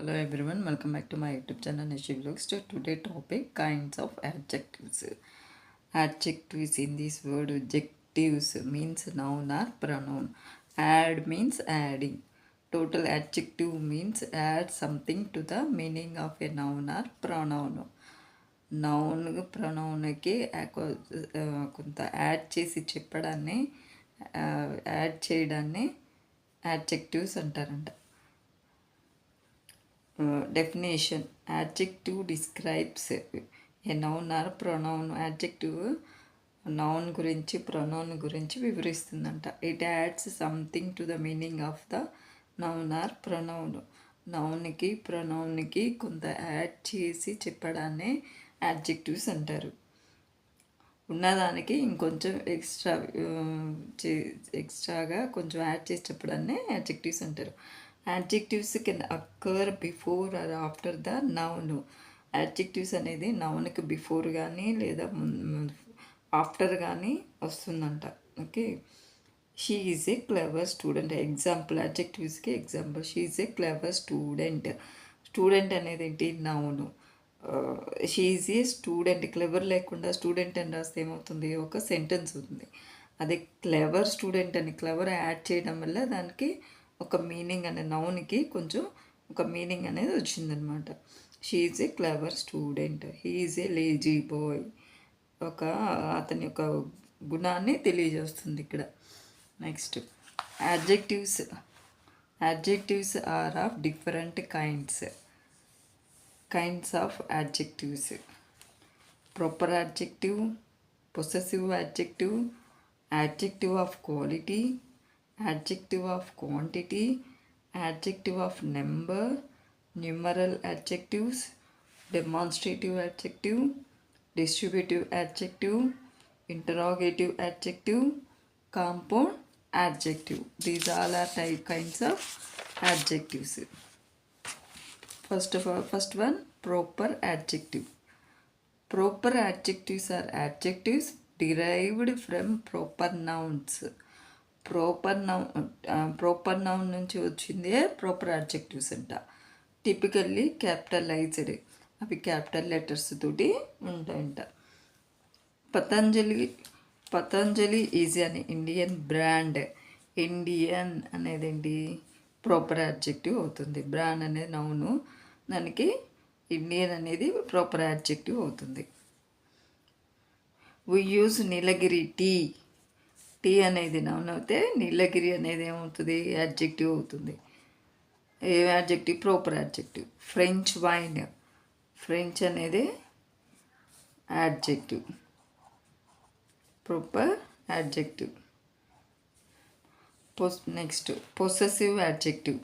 Hello everyone, welcome back to my YouTube channel Nishi Vlogs. So today topic kinds of adjectives. Adjectives in this word adjectives means noun or pronoun. Add means adding. Total adjective means add something to the meaning of a noun or pronoun. Noun ప్రొనౌన్కి కొంత add చేసి చెప్పడాన్ని add చేయడాన్ని adjectives అంటారంట. Definition: adjective describes a noun or pronoun. Adjective noun గురించి pronoun గురించి వివరిస్తుందంట. It adds something to the meaning of the noun or pronoun. నౌన్కి ప్రొనౌన్కి కొంత add చేసి చెప్పడాన్ని యాడ్జెక్టివ్స్ అంటారు. ఉన్నదానికి ఇంకొంచెం ఎక్స్ట్రాగా కొంచెం యాడ్ చేసి చెప్పడాన్ని యాడ్జెక్టివ్స్ అంటారు. Adjectives can occur before or after the noun. Adjectives అనేది నౌన్కి బిఫోర్ కానీ లేదా ఆఫ్టర్ కానీ వస్తుందంట. Okay, she is a clever student. Example, యాడ్జెక్టివ్స్కి example, she is a clever student. Student అనేది ఏంటి? Noun. She is a student. Clever లేకుండా స్టూడెంట్ అని రాస్తే ఏమవుతుంది? ఒక సెంటెన్స్ ఉంది. అదే క్లెవర్ స్టూడెంట్ అని క్లెవర్ యాడ్ చేయడం వల్ల దానికి ఒక మీనింగ్ అనే నౌన్కి కొంచెం ఒక మీనింగ్ అనేది వచ్చిందనమాట. She is a clever student. He is a lazy boy. అతని యొక్క గుణాన్ని తెలియజేస్తుంది ఇక్కడ. Next, adjectives are of different kinds of adjectives. Proper adjective, possessive adjective, adjective of quality, adjective of quantity, adjective of number, numeral adjectives, demonstrative adjective, distributive adjective, interrogative adjective, compound adjective. These all are kinds of adjectives. First one, proper adjective. Proper adjectives are adjectives derived from proper nouns. Proper noun నుంచి వచ్చిందే proper adjectives అంట. Typically capitalized, అవి capital letters తోటి ఉంటాయంట. Patanjali is an Indian brand. Indian అనేది ఏంటి? Proper adjective అవుతుంది. Brand అనేది నౌను, దానికి ఇండియన్ అనేది ప్రాపర్ అడ్జెక్టివ్ అవుతుంది. We use Nilgiri tea. Tea అనేది నౌన్ అయితే నీలగిరి అనేది ఏమవుతుంది? యాడ్జెక్టివ్ అవుతుంది. ఏ adjective? Proper adjective. French wine, French అనేది adjective, proper adjective. Next, possessive adjective.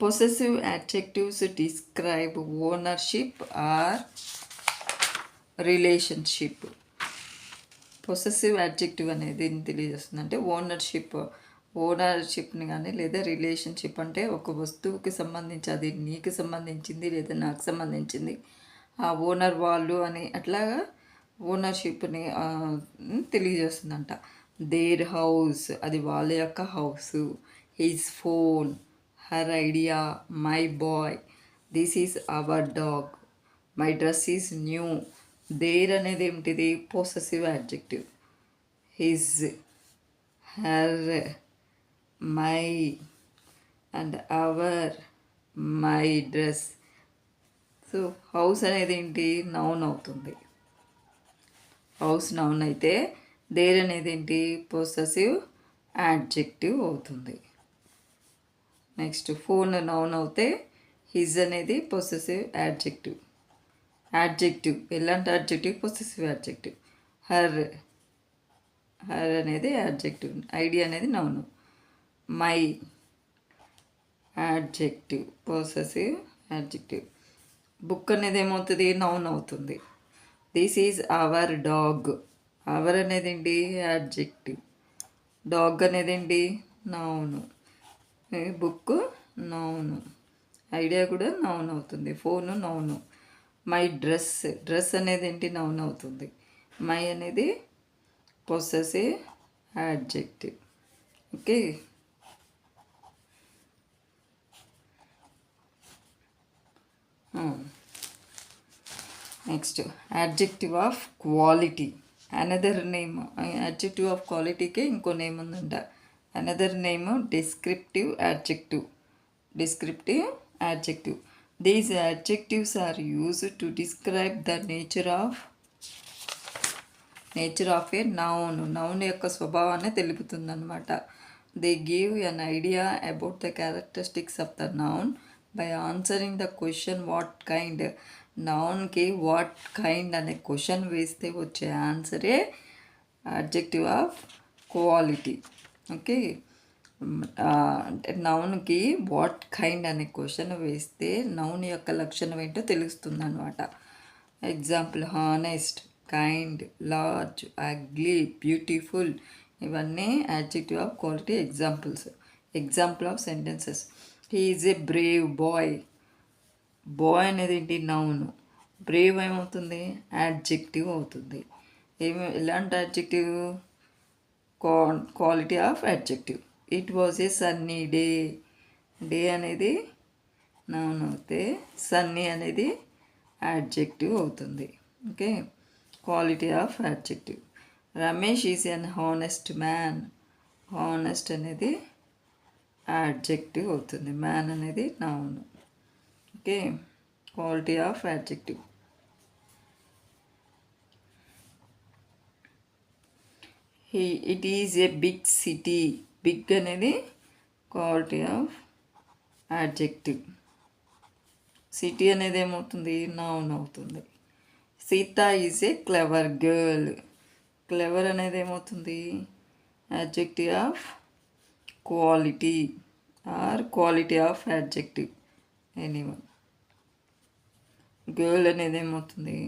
Possessive adjectives describe ownership or relationship. Possessive adjective అనేది ఏం తెలియజేస్తుంది అంటే ఓనర్షిప్ని కానీ లేదా రిలేషన్షిప్ అంటే ఒక వస్తువుకి సంబంధించి అది నీకు సంబంధించింది లేదా నాకు సంబంధించింది, ఆ ఓనర్ వాళ్ళు అని అట్లాగా ఓనర్షిప్ని తెలియజేస్తుందంట. దేర్ హౌస్, అది వాళ్ళ యొక్క house. His phone, her idea, my boy, this is our dog, my dress is new. There అనేది ఏమిటిది? Possessive adjective. His, her, my and our, my dress. So house అనేది ఏంటి? నౌన్ అవుతుంది. హౌస్ నౌన్ అయితే there అనేది ఏంటి? Possessive adjective అవుతుంది. Next, phone noun అవుతే హిజ్ అనేది పొసెసివ్ యాడ్జెక్టివ్. ఎలాంటి యాడ్జెక్టివ్? Possessive adjective. హర్ అనేది యాడ్జెక్టివ్. ఐడియా అనేది noun. My adjective, possessive adjective. Book అనేది ఏమవుతుంది? నౌన్ అవుతుంది. This is our dog. Our అనేది ఏంటి? యాడ్జెక్టివ్. డాగ్ అనేది ఏంటి? నౌను. Book noun. ఐడియా కూడా నౌన్ అవుతుంది. Phone noun. మై డ్రెస్ అనేది ఏంటి? నౌన్ అవుతుంది. మై అనేది possessive adjective. Okay. Next adjective of quality. Another name, adjective of క్వాలిటీకి ఇంకో నేమ్ ఉందంట. Another name descriptive adjective. Descriptive adjective. These adjectives are used to describe the nature of a noun యొక్క స్వభావాన్ని తెలుపుతుందన్నమాట. They give an idea about the characteristics of the noun by answering the question what kind. నౌన్కి what kind అనే question వేస్తే వచ్చే ఆన్సరే adjective of quality. Okay. అంటే నౌన్కి వాట్ కైండ్ అనే క్వశ్చన్ వేస్తే నౌన్ యొక్క లక్షణం ఏంటో తెలుస్తుంది అనమాట. Example honest, kind, large, ugly, beautiful, ఇవన్నీ adjective of quality examples. Example of sentences. He is a brave boy. Boy అనేది ఏంటి? నౌన్. బ్రేవ్ ఏమవుతుంది? యాడ్జెక్టివ్ అవుతుంది. ఎలాంటి adjective? Quality of adjective. It was a sunny day. Day అనేది noun అవుతే sunny అనేది adjective అవుతుంది. Okay. Quality of adjective. Ramesh is an honest man. Honest అనేది యాడ్జెక్టివ్ అవుతుంది. మ్యాన్ అనేది noun. Okay. Quality of adjective. It is a big city. Big అనేది quality of adjective. City అనేది ఏమవుతుంది? నౌన్ అవుతుంది. Sita is a clever girl. Clever అనేది ఏమవుతుంది? Adjective of quality are quality of adjective anyone. Girl అనేది ఏమవుతుంది?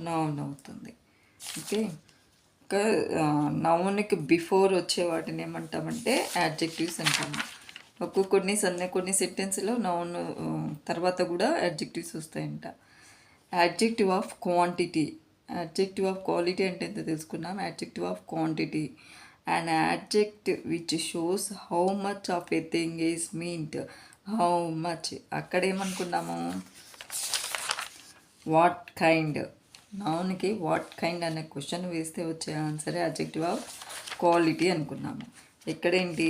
Noun అవుతుంది. Okay. ఇంకా నౌన్కి బిఫోర్ వచ్చే వాటిని ఏమంటామంటే యాడ్జెక్టివ్స్ అంటాము. కొన్ని సెంటెన్స్లో నౌన్ తర్వాత కూడా యాడ్జెక్టివ్స్ వస్తాయంట. Adjective of quantity. Adjective of quality అంటే ఎంత తెలుసుకున్నాం. Adjective of quantity, an adjective which shows how much of a thing is meant. how much అక్కడ ఏమనుకున్నాము? What kind. నౌన్కి వాట్ కైండ్ అనే క్వశ్చన్ వేస్తే వచ్చే ఆన్సరే అడ్జెక్టివ్ ఆఫ్ క్వాలిటీ అనుకున్నాము. ఇక్కడేంటి?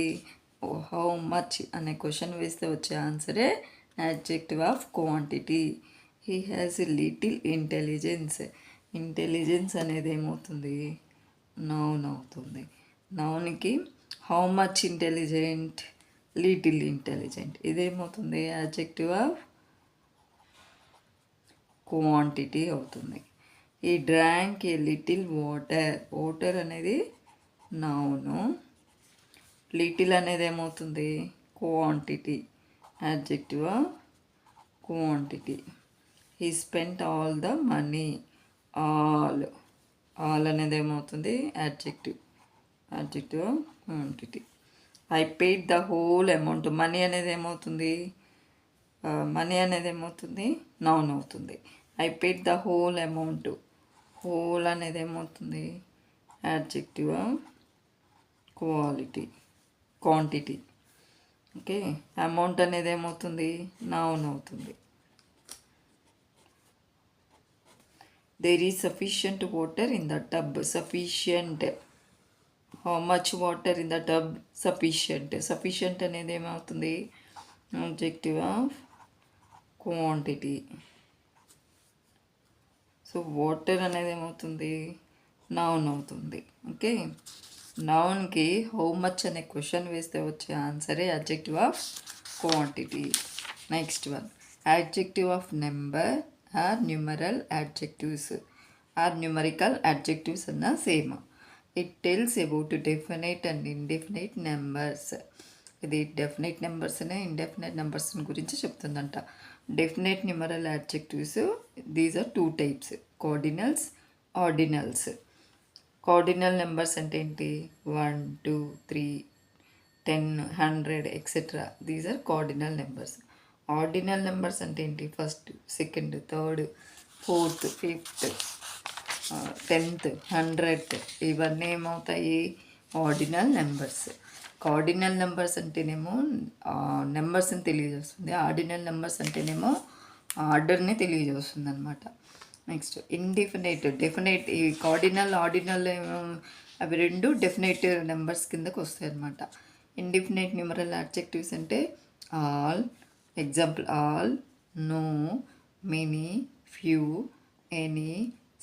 హౌ మచ్ అనే క్వశ్చన్ వేస్తే వచ్చే ఆన్సరే adjective of quantity. He has little intelligence. Intelligence అనేది ఏమవుతుంది? నౌన్ అవుతుంది. నౌన్కి how much intelligent, little intelligent, ఇదేమవుతుంది? అడ్జెక్టివ్ ఆఫ్ క్వాంటిటీ అవుతుంది. He drank a little water. Water అనేది నౌను. లిటిల్ అనేది ఏమవుతుంది? Quantity. Adjective of quantity. He spent all the money. All అనేది ఏమవుతుంది? Adjective. Adjective of quantity. I paid the whole amount. Money అనేది ఏమవుతుంది? Money అనేది ఏమవుతుంది? నౌన్ అవుతుంది. I paid the whole amount. Whole అనేది ఏమవుతుంది? Adjective of quantity. Okay. Amount అనేది ఏమవుతుంది? నౌన్ అవుతుంది. There is sufficient water in the tub. Sufficient. How much water in the tub? Sufficient. Sufficient అనేది ఏమవుతుంది? Adjective of quantity. So water అనేది ఏమవుతుంది? Noun అవుతుంది. ఓకే. నౌన్కి హౌ మచ్ అనే క్వశ్చన్ వేస్తే వచ్చే ఆన్సరే adjective of quantity. Next one, adjective of number or numeral adjectives or numerical adjectives అన్న same. It tells about definite and indefinite numbers. ఇది డెఫినెట్ నెంబర్స్నే ఇండెఫినెట్ నెంబర్స్ గురించి చెప్తుందంట. Definite numeral adjectives, these are 2 types, cardinals, ordinals. Cardinal numbers అంటే ఏంటి? 1, 2, 3, 10, 100 etcetera. These are cardinal numbers. Ordinal numbers అంటే ఏంటి? 1st, 2nd, 3rd, 4th, 5th, 10th, 100th, ఇవన్నీ ఏమవుతాయి? Ordinal numbers. కార్డినల్ నెంబర్స్ అంటేనేమో నెంబర్స్ని తెలియజేస్తుంది, ఆర్డినల్ నెంబర్స్ అంటేనేమో ఆర్డర్ని తెలియజేస్తుంది అనమాట. Next indefinite, definite. ఈ కార్డినల్ ఆర్డినల్ అవి రెండు డెఫినైట్ నెంబర్స్ కిందకు వస్తాయి అనమాట. ఇండిఫినైట్ న్యూమరల్ యాడ్జెక్టివ్స్ అంటే all, example all, no, many, few, any,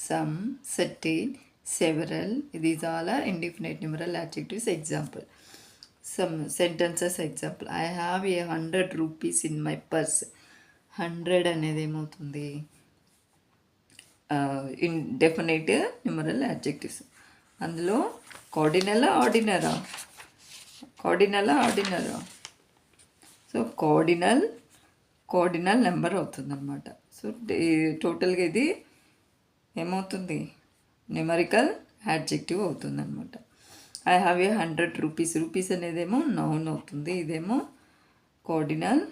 some, certain, several. These all are indefinite numeral adjectives. Example, some sentences. Example, I have 100 rupees in my purse. 100 అనేది ఏమవుతుంది, indefinite numeral adjectives. అందులో కార్డినలా ఆర్డినరా, ఆర్డినరా. So cardinal number అవుతుంది అనమాట. So టోటల్గా ఇది ఏమవుతుంది, numerical adjective అవుతుంది అనమాట. ఐ హ్యావ్ 100 రూపీస్, రూపీస్ అనేదేమో నౌన్ అవుతుంది, ఇదేమో cardinal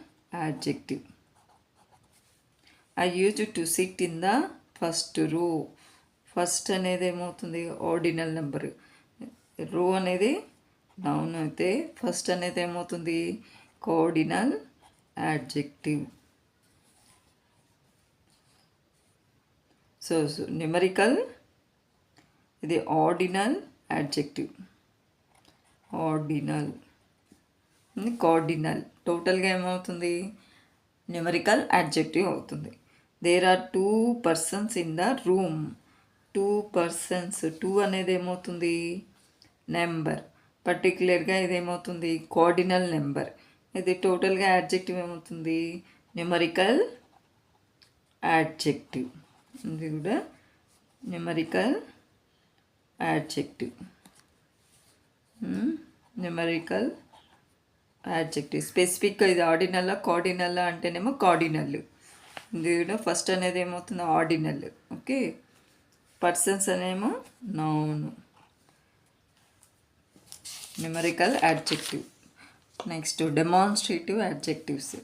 adjective. I use to sit in the first row. First అనేది ఏమవుతుంది, ఆర్డినల్ నెంబర్. రో అనేది నౌన్ అయితే ఫస్ట్ అనేది ఏమవుతుంది, కార్డినల్ యాడ్జెక్టివ్. సో న్యూమరికల్ ఇది ఆర్డినల్ యాడ్జెక్టివ్, కార్డినల్. టోటల్గా ఏమవుతుంది, న్యూమరికల్ యాడ్జెక్టివ్ అవుతుంది. There are 2 persons in the room. 2 persons, 2 అనేది ఏమవుతుంది, నెంబర్. పర్టికులర్గా ఇదేమవుతుంది, కార్డినల్ నెంబర్. ఇది టోటల్గా యాడ్జెక్టివ్ ఏమవుతుంది, న్యూమరికల్ యాడ్జెక్టివ్. ఇది కూడా న్యూమరికల్ యాడ్జెక్టివ్, న్యూమరికల్ యాడ్జెక్టివ్. స్పెసిఫిక్గా ఇది ఆర్డినల్లా కార్డినల్లా అంటేనేమో కార్డినల్. ఇది కూడా ఫస్ట్ అనేది ఏమవుతుంది, ఆర్డినల్. ఓకే, పర్సన్స్ అనేమో noun, numerical adjective. Next demonstrative adjectives.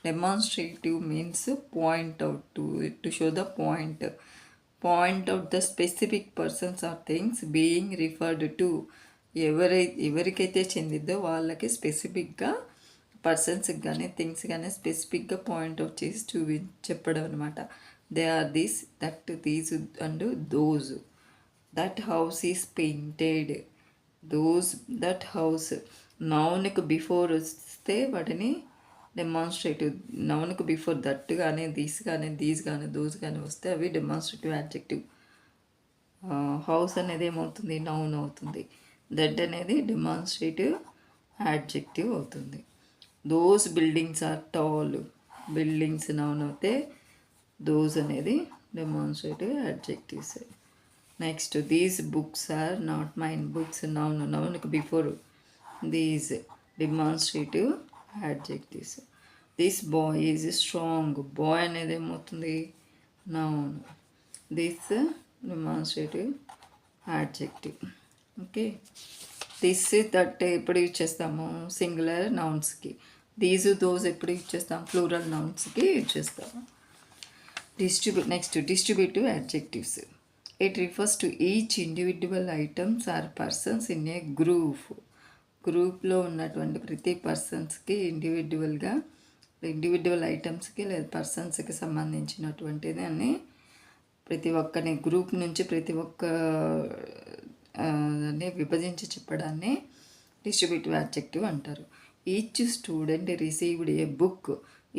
Demonstrative means point out, to show the point. Point out the specific persons or things being referred to. ఎవరికైతే చెందిద్దో వాళ్ళకి స్పెసిఫిక్గా పర్సన్స్కి కానీ థింగ్స్ కానీ స్పెసిఫిక్గా పాయింట్ అవుట్ చేసి చెప్పడం అనమాట. They are this, that, these and those. That house is painted. That house. నౌన్కి బిఫోర్ వస్తే వాటిని డెమాన్స్ట్రేటివ్. నౌన్కి బిఫోర్ దట్ కానీ దీస్ కానీ దీస్ కానీ దోస్ కానీ వస్తే అవి డెమాన్స్ట్రేటివ్ యాడ్జెక్టివ్. హౌస్ అనేది ఏమవుతుంది, నౌన్ అవుతుంది. దట్ అనేది డెమాన్స్ట్రేటివ్ యాడ్జెక్టివ్ అవుతుంది. Those buildings are tall. Buildings noun అవుతే దోస్ అనేది demonstrative adjectives. Next these books are not mine. Books నౌన్కి before these demonstrative adjectives. This boy is strong. Boy అనేది ఏమవుతుంది, noun. This demonstrative adjective. Okay, this that ఎప్పుడు use చేస్తాము, singular నౌన్స్కి. These those ఎప్పుడు use చేస్తాం, plural నౌన్స్కి use చేస్తాము. Next distributive adjectives. It refers to each individual items or persons in a group. గ్రూప్లో ఉన్నటువంటి ప్రతి పర్సన్స్కి ఇండివిజువల్ ఐటమ్స్కి లేదా పర్సన్స్కి సంబంధించినటువంటిది అని ప్రతి ఒక్కని గ్రూప్ నుంచి ప్రతి ఒక్క దాన్ని విభజించి చెప్పడాన్ని డిస్ట్రిబ్యూటివ్ యాడ్జెక్టివ్ అంటారు. Each student received a book.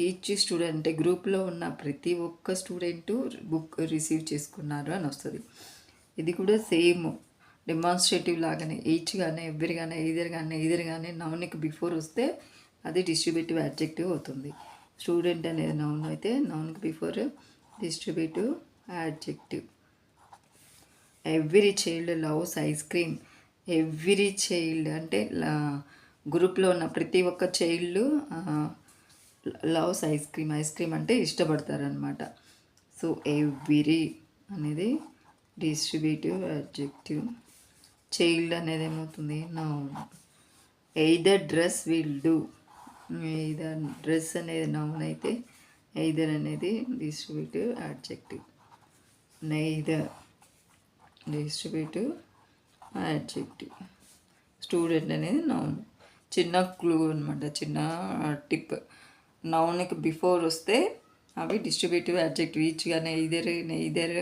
Each student అంటే గ్రూప్లో ఉన్న ప్రతి ఒక్క స్టూడెంటు బుక్ రిసీవ్ చేసుకున్నారు అని వస్తుంది. ఇది కూడా సేమ్ డెమాన్స్ట్రేటివ్ లాగానే ఈచ్ కానీ ఎవ్రీ కానీ ఎయిదర్ కానీ నౌన్కి బిఫోర్ వస్తే అది డిస్ట్రిబ్యూటివ్ యాడ్జెక్టివ్ అవుతుంది. స్టూడెంట్ అనేది నౌన్ అయితే నౌన్కి before distributive adjective. Every child loves ice cream. Every child అంటే గ్రూప్లో ఉన్న ప్రతి ఒక్క child loves ice cream. Ice cream అంటే ఇష్టపడతారనమాట. సో ఎవ్రీ అనేది డిస్ట్రిబ్యూటివ్ యాడ్జెక్టివ్. చైల్డ్ అనేది ఏమవుతుంది, noun. Either dress will do. Either dress అనేది నౌన్ అయితే ఎయిదర్ అనేది distributive adjective. Neither distributive adjective. Student అనేది నౌన్. చిన్న క్లూ అనమాట, చిన్న టిప్. నౌన్కి బిఫోర్ వస్తే అవి డిస్ట్రిబ్యూటివ్ యాడ్జెక్టివ్. ఈచ్ కానీ ఇదర్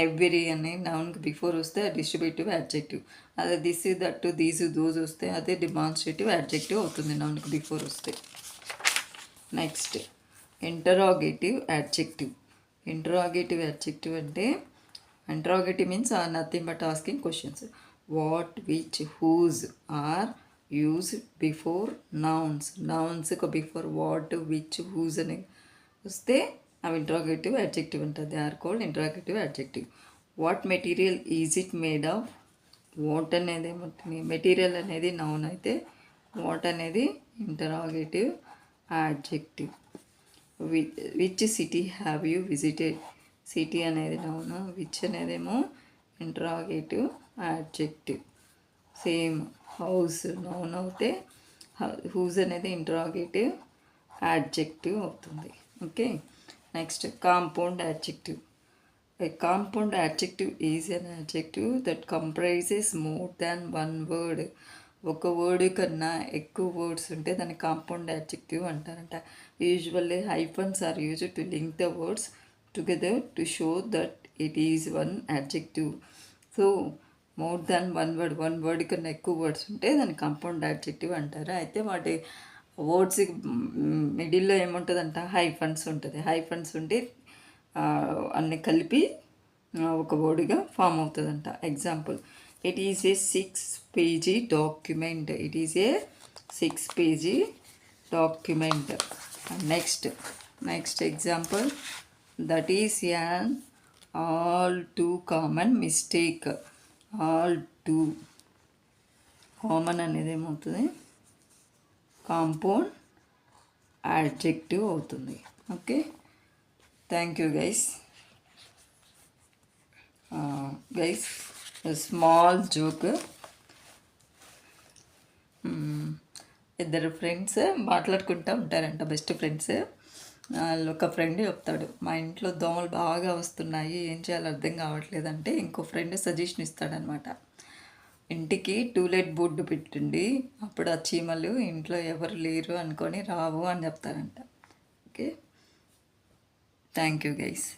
ఎవ్రీ అని నౌన్కి బిఫోర్ వస్తే డిస్ట్రిబ్యూటివ్ యాడ్జెక్టివ్. అదే దిస్ దట్ దీస్ దోస్ వస్తే అదే డిమాన్స్ట్రేటివ్ యాడ్జెక్టివ్ అవుతుంది నౌన్కి బిఫోర్ వస్తే. Next interrogative adjective. Interrogative adjective అంటే interrogative means nothing but asking questions. What, which, whose are use before nouns. నౌన్స్కి బిఫోర్ వాట్, విచ్, హూజ్ అని వస్తే అవి ఇంటరాగేటివ్ యాడ్జెక్టివ్ ఉంటుంది. They are called interrogative adjective. What material is it made of. What అనేది ఏమంటుంది, material అనేది noun అయితే what అనేది interrogative adjective. Which city have you visited. City అనేది నౌన్, విచ్ అనేదేమో interrogative adjective. Same house noun అవుతే whose అనేది interrogative adjective అవుతుంది. Okay. Next compound adjective. A compound adjective is an adjective that comprises more than one word. ఒక word కన్నా ఎక్కువ words ఉంటే దాన్ని కాంపౌండ్ యాడ్జెక్టివ్ అంటారంట. Usually hyphens are used to link the words together to show that it is one adjective. So more than one word కన్నా ఎక్కువ words ఉంటే దాన్ని కాంపౌండ్ యాడ్జెక్టివ్ అంటారు. అయితే వాటి వర్డ్స్ మిడిల్లో ఏముంటుందంట, హైఫన్స్ ఉంటుంది. హైఫన్స్ ఉంటే అన్ని కలిపి ఒక వర్డ్గా ఫామ్ అవుతుందంట. Example, it is A 6 page document. It is A 6 page document. Next example, that is an all two common mistake. All two common అనేది ఏమవుతుంది, కాంపౌండ్ యాడ్జెక్టివ్ అవుతుంది. Okay. Thank you guys. Small joke. ఇద్దరు friends మాట్లాడుకుంటూ ఉంటారంట, best friends. ఒక friend చెప్తాడు, మా ఇంట్లో దోమలు బాగా వస్తున్నాయి, ఏం చేయాలో అర్థం కావట్లేదంటే ఇంకో ఫ్రెండ్ సజెషన్ ఇస్తాడనమాట. ఇంటికి టూలెట్ బోర్డు పెట్టండి, అప్పుడు ఆ చీమలు ఇంట్లో ఎవరు లేరు అనుకొని రావు అని చెప్తారంట. ఓకే. Thank you guys.